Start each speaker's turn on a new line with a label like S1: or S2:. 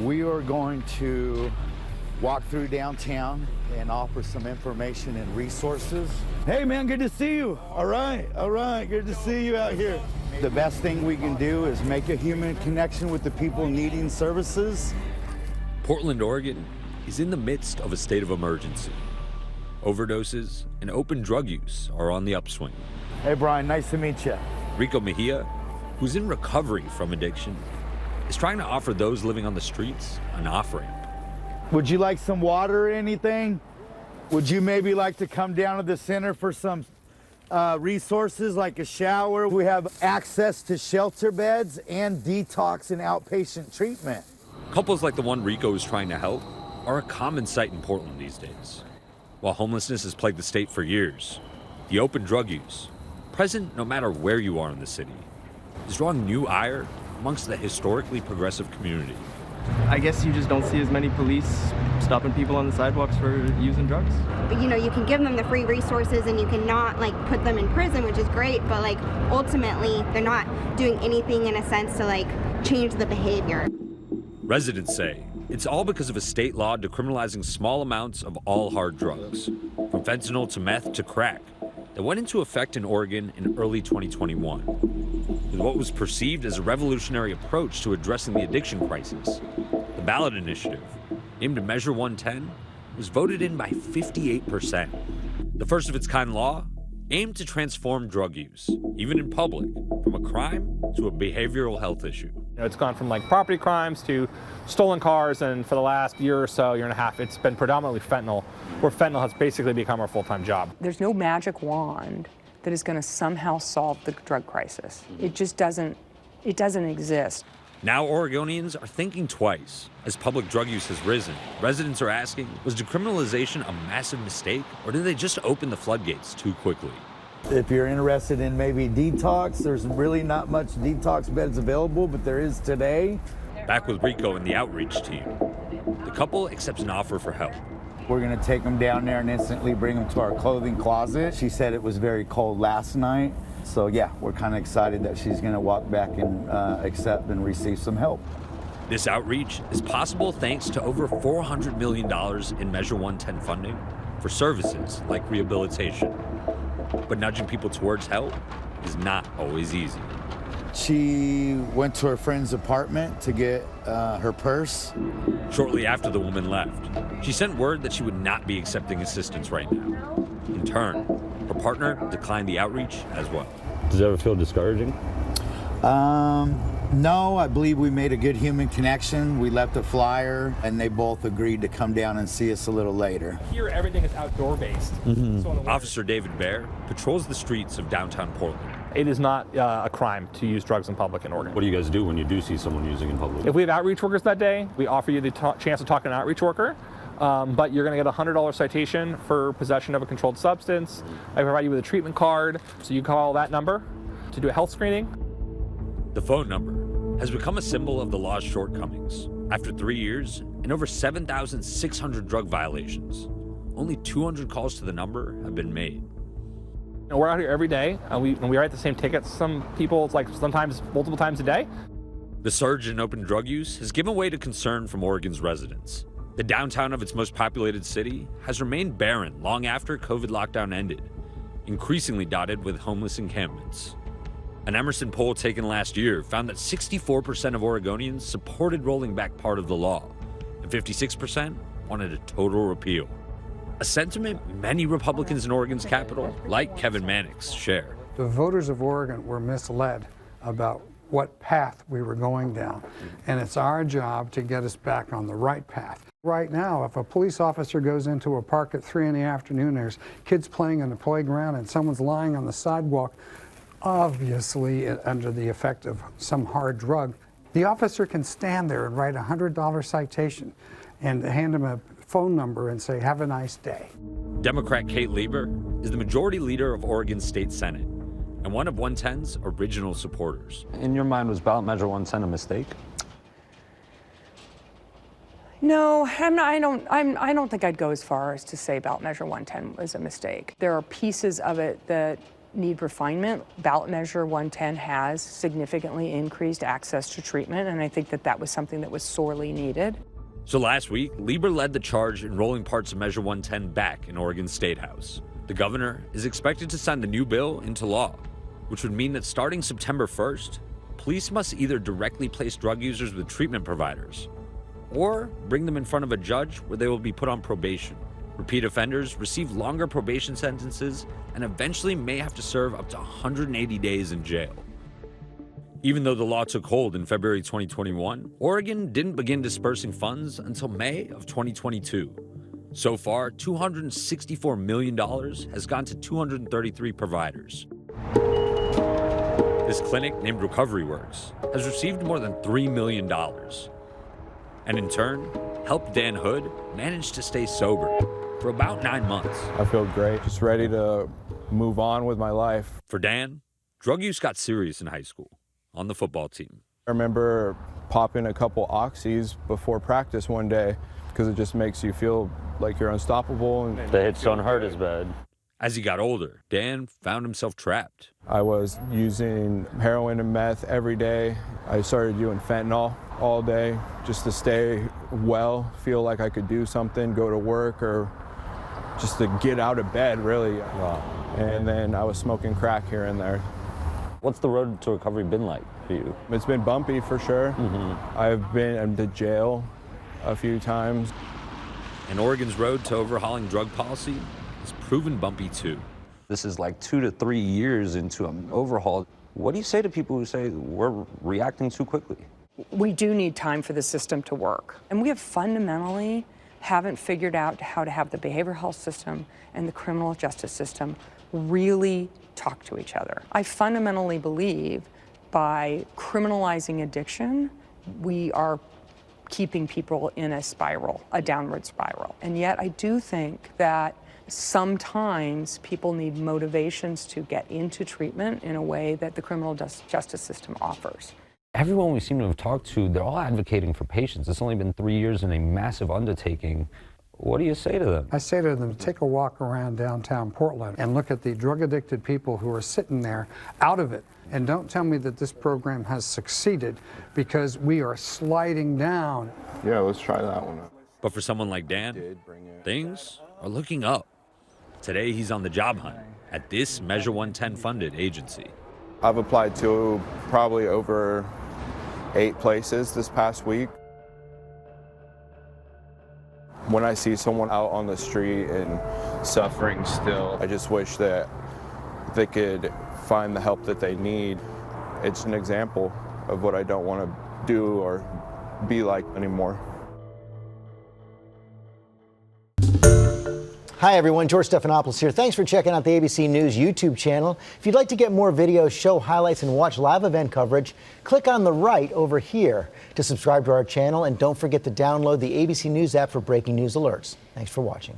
S1: We are going to walk through downtown and offer some information and resources. Hey man, good to see you. All right, good to see you out here. The best thing we can do is make a human connection with the people needing services.
S2: Portland, Oregon is in the midst of a state of emergency. Overdoses and open drug use are on the upswing.
S1: Hey Brian, nice to meet you.
S2: Rico Mejia, who's in recovery from addiction, is trying to offer those living on the streets an off-ramp.
S1: Would you like some water or anything? Would you maybe like to come down to the center for some resources like a shower? We have access to shelter beds and detox and outpatient treatment.
S2: Couples like the one Rico is trying to help are a common sight in Portland these days. While homelessness has plagued the state for years, the open drug use, present no matter where you are in the city, is drawing new ire amongst the historically progressive community.
S3: I guess you just don't see as many police stopping people on the sidewalks for using drugs.
S4: You know, you can give them the free resources and you cannot like put them in prison, which is great, but like ultimately they're not doing anything in a sense to like change the behavior.
S2: Residents say it's all because of a state law decriminalizing small amounts of all hard drugs, from fentanyl to meth to crack, that went into effect in Oregon in early 2021. With what was perceived as a revolutionary approach to addressing the addiction crisis, the ballot initiative, named to Measure 110, was voted in by 58%. The first of its kind law aimed to transform drug use, even in public, from a crime to a behavioral health issue.
S5: It's gone from like property crimes to stolen cars, and for the last year or so, year and a half, it's been predominantly fentanyl, where fentanyl has basically become our full-time job.
S6: There's no magic wand that is going to somehow solve the drug crisis. It just doesn't exist.
S2: Now Oregonians are thinking twice. As public drug use has risen, residents are asking, was decriminalization a massive mistake, or did they just open the floodgates too quickly?
S1: If you're interested in maybe detox, there's really not much detox beds available, but there is today.
S2: Back with Rico and the outreach team, the couple accepts an offer for help.
S1: We're gonna take them down there and instantly bring them to our clothing closet. She said it was very cold last night. So yeah, we're kind of excited that she's gonna walk back and accept and receive some help.
S2: This outreach is possible thanks to over $400 million in Measure 110 funding for services like rehabilitation. But nudging people towards help is not always easy.
S1: She went to her friend's apartment to get her purse.
S2: Shortly after the woman left, she sent word that she would not be accepting assistance right now. In turn, her partner declined the outreach as well.
S7: Does it ever feel discouraging?
S1: No, I believe we made a good human connection. We left a flyer and they both agreed to come down and see us a little later.
S5: Here, everything is outdoor based. So
S2: Officer David Muir patrols the streets of downtown Portland.
S5: it is not a crime to use drugs in public in Oregon.
S7: What do you guys do when you do see someone using in public?
S5: If we have outreach workers that day, we offer you the chance to talk to an outreach worker. But you're going to get a $100 citation for possession of a controlled substance. I provide you with a treatment card, so you call that number to do a health screening.
S2: The phone number has become a symbol of the law's shortcomings. After 3 years and over 7,600 drug violations, only 200 calls to the number have been made.
S5: We're out here every day, and we write the same tickets. Some people, it's like sometimes multiple times a day.
S2: The surge in open drug use has given way to concern from Oregon's residents. The downtown of its most populated city has remained barren long after COVID lockdown ended, increasingly dotted with homeless encampments. An Emerson poll taken last year found that 64% of Oregonians supported rolling back part of the law, and 56% wanted a total repeal. A sentiment many Republicans in Oregon's capital, like Kevin Mannix, share.
S8: The voters of Oregon were misled about what path we were going down, and it's our job to get us back on the right path. Right now, if a police officer goes into a park at 3 in the afternoon, there's kids playing in the playground and someone's lying on the sidewalk, obviously under the effect of some hard drug, the officer can stand there and write a $100 citation and hand him a phone number and say, "Have a nice day."
S2: Democrat Kate Lieber is the majority leader of Oregon's state senate and one of 110's original supporters.
S7: In your mind, was ballot measure 110 a mistake?
S6: No, I don't think I'd go as far as to say ballot measure 110 was a mistake. There are pieces of it that need refinement. Ballot Measure 110 has significantly increased access to treatment, and I think that that was something that was sorely needed.
S2: So last week, Lieber led the charge in rolling parts of Measure 110 back in Oregon State House. The governor is expected to sign the new bill into law, which would mean that starting September 1st, police must either directly place drug users with treatment providers or bring them in front of a judge where they will be put on probation. Repeat offenders receive longer probation sentences and eventually may have to serve up to 180 days in jail. Even though the law took hold in February 2021, Oregon didn't begin dispersing funds until May of 2022. So far, $264 million has gone to 233 providers. This clinic, named Recovery Works, has received more than $3 million. And in turn, helped Dan Hood manage to stay sober for about 9 months.
S9: I feel great, just ready to move on with my life.
S2: For Dan, drug use got serious in high school, on the football team.
S9: I remember popping a couple oxys before practice one day because it just makes you feel like you're unstoppable. And
S7: The hits don't hurt as bad.
S2: As he got older, Dan found himself trapped.
S9: I was using heroin and meth every day. I started doing fentanyl all day just to stay well, feel like I could do something, go to work, or just to get out of bed, really.
S7: Wow.
S9: And then I was smoking crack here and there.
S7: What's the road to recovery been like for you?
S9: It's been bumpy for sure. I've been to jail a few times.
S2: And Oregon's road to overhauling drug policy has proven bumpy too.
S7: This is like 2 to 3 years into an overhaul. What do you say to people who say we're reacting too quickly?
S6: We do need time for the system to work. And we have fundamentally haven't figured out how to have the behavioral health system and the criminal justice system really talk to each other. I fundamentally believe by criminalizing addiction, we are keeping people in a spiral, a downward spiral. And yet I do think that sometimes people need motivations to get into treatment in a way that the criminal justice system offers.
S7: Everyone we seem to have talked to, they're all advocating for patients. It's only been 3 years in a massive undertaking. What do you say to them?
S8: I say to them, take a walk around downtown Portland and look at the drug-addicted people who are sitting there out of it. And don't tell me that this program has succeeded, because we are sliding down.
S9: Yeah, let's try that one.
S2: But for someone like Dan, things are looking up. Today, he's on the job hunt at this Measure 110 funded agency.
S9: I've applied to probably over 8 places this past week. When I see someone out on the street and suffering still, I just wish that they could find the help that they need. It's an example of what I don't want to do or be like anymore.
S10: Hi everyone, George Stephanopoulos here. Thanks for checking out the ABC News YouTube channel. If you'd like to get more videos, show highlights, and watch live event coverage, click on the right over here to subscribe to our channel, and don't forget to download the ABC News app for breaking news alerts. Thanks for watching.